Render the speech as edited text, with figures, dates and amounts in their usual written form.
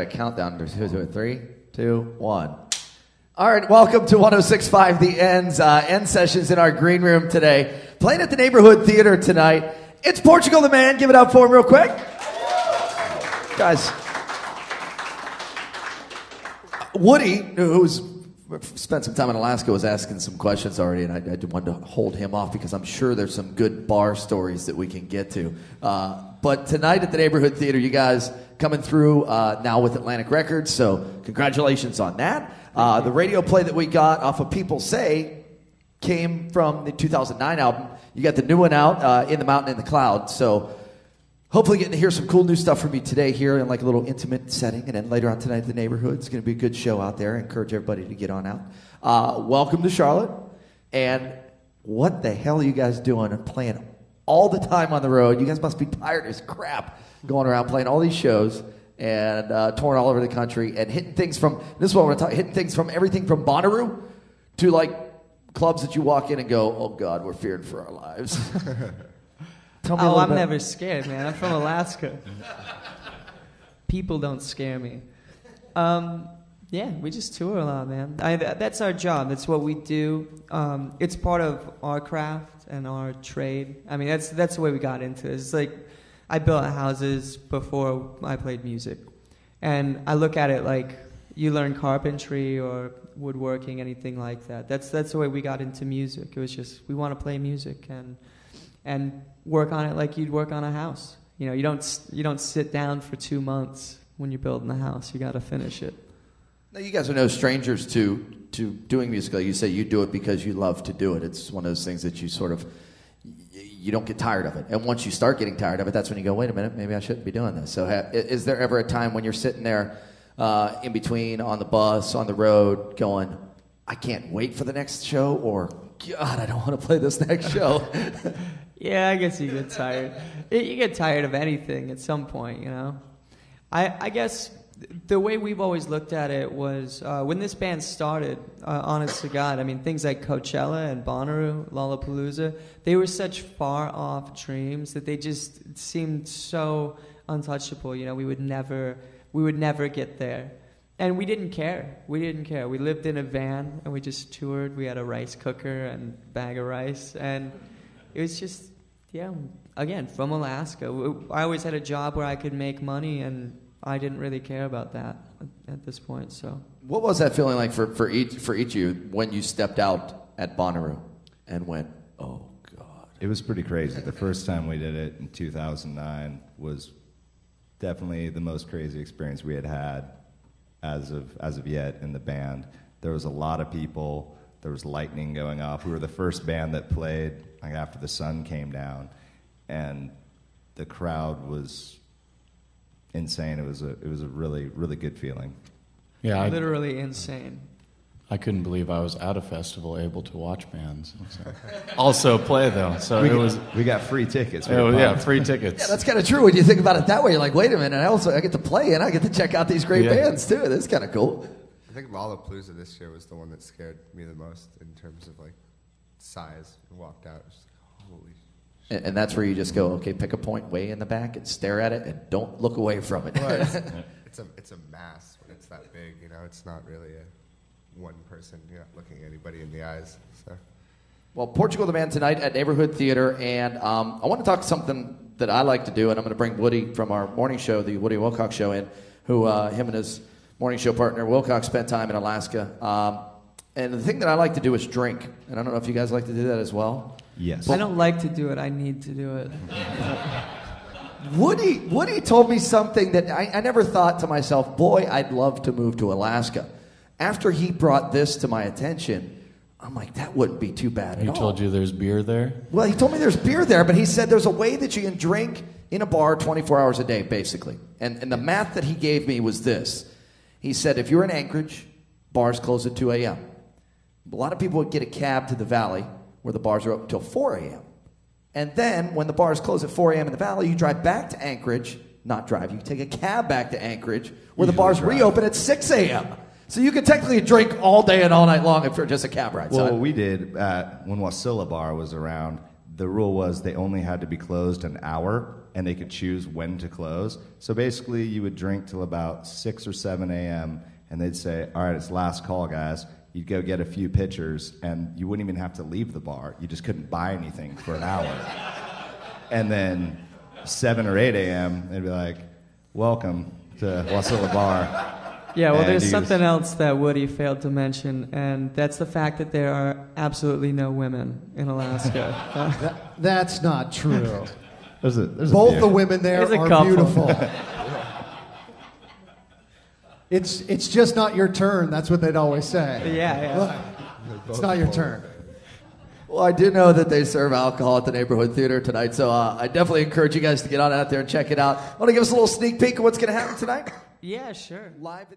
countdown. 3, 2, 1. All right, welcome to 106.5 The End sessions in our green room today. Playing at the Neighborhood Theater tonight. It's Portugal the Man. Give it up for him real quick. Guys, Woody, who's spent some time in Alaska, was asking some questions already, and I wanted to hold him off because I'm sure there's some good bar stories that we can get to. But tonight at the Neighborhood Theater, you guys coming through now with Atlantic Records, so congratulations on that. The radio play that we got off of People Say came from the 2009 album. You got the new one out, In the Mountain in the Cloud, so hopefully getting to hear some cool new stuff from you today here in like a little intimate setting, and then later on tonight at the Neighborhood. It's going to be a good show out there. I encourage everybody to get on out. Welcome to Charlotte, and what the hell are you guys doing and playing all the time on the road? You guys must be tired as crap going around playing all these shows and touring all over the country and hitting things from, this is what I want to talk, hitting things from everything from Bonnaroo to like clubs that you walk in and go, oh God, we're fearing for our lives. I'm never scared, man. I'm from Alaska. People don't scare me. Yeah, we just tour a lot, man. That's our job. That's what we do. It's part of our craft and our trade. I mean, that's the way we got into it. It's like I built houses before I played music. And I look at it like you learn carpentry or woodworking, anything like that. That's the way we got into music. It was just we want to play music and work on it like you'd work on a house. You know, you don't sit down for 2 months when you're building a house. You got to finish it. Now, you guys are no strangers to doing music. Like you say, you do it because you love to do it. It's one of those things that you sort of, you don't get tired of it. And once you start getting tired of it, that's when you go, wait a minute, maybe I shouldn't be doing this. So is there ever a time when you're sitting there in between, on the bus, on the road, going, I can't wait for the next show, or God, I don't want to play this next show? Yeah, I guess you get tired. You get tired of anything at some point, you know. I guess the way we've always looked at it was when this band started, honest to God, I mean, things like Coachella and Bonnaroo, Lollapalooza, they were such far-off dreams that they just seemed so untouchable. You know, we would never get there. And we didn't care. We lived in a van, and we just toured. We had a rice cooker and bag of rice, and it was just, yeah, again, from Alaska. I always had a job where I could make money, and I didn't really care about that at this point. So, what was that feeling like for each of you when you stepped out at Bonnaroo and went, oh God? It was pretty crazy. The first time we did it in 2009 was definitely the most crazy experience we had as of yet in the band. There was a lot of people. There was lightning going off. We were the first band that played like after the sun came down, and the crowd was insane. It was a really, really good feeling. Yeah, literally insane. I couldn't believe I was at a festival able to watch bands. So. Also play though. So we got free tickets. Free tickets. Yeah, that's kind of true when you think about it that way. You're like, wait a minute, I get to play and I get to check out these great bands too. That's kind of cool. I think Lollapalooza this year was the one that scared me the most in terms of like size. I walked out, just like, holy shit. And that's where you just go, okay, pick a point way in the back and stare at it and don't look away from it. Well, it's a mass when it's that big, you know. It's not really one person, you're not looking at anybody in the eyes. So. Well, Portugal the Man tonight at Neighborhood Theater, and I want to talk something that I like to do, and I'm going to bring Woody from our morning show, the Woody Wilcox Show, in, who him and his morning show partner Wilcox spent time in Alaska. And the thing that I like to do is drink, and I don't know if you guys like to do that as well. Yes. I don't like to do it. I need to do it. Woody told me something that I never thought to myself, boy, I'd love to move to Alaska. After he brought this to my attention, I'm like, that wouldn't be too bad at all. He told you there's beer there? Well, he told me there's beer there, but he said there's a way that you can drink in a bar 24 hours a day, basically. And the math that he gave me was this. He said if you're in Anchorage, bars close at 2 a.m. A lot of people would get a cab to the Valley, where the bars are open until 4 a.m. And then when the bars close at 4 a.m. in the Valley, you drive back to Anchorage. Not drive, you take a cab back to Anchorage, where the bars reopen at 6 a.m. So you can technically drink all day and all night long if you're just a cab ride. Well, what we did when Wasilla Bar was around, the rule was they only had to be closed an hour, and they could choose when to close. So basically, you would drink till about 6 or 7 a.m., and they'd say, all right, it's last call, guys. You'd go get a few pitchers, and you wouldn't even have to leave the bar. You just couldn't buy anything for an hour. And then 7 or 8 a.m., they'd be like, welcome to Wasilla Bar. Yeah, well, And there's he something else that Woody failed to mention, and that's the fact that there are absolutely no women in Alaska. That's not true. There's Both a the women there There's a are couple. beautiful. It's just not your turn. That's what they'd always say. Yeah. Look, it's not your turn. Well, I do know that they serve alcohol at the neighborhood theater tonight, so I definitely encourage you guys to get on out there and check it out. Want to give us a little sneak peek of what's going to happen tonight? Yeah, sure. Live.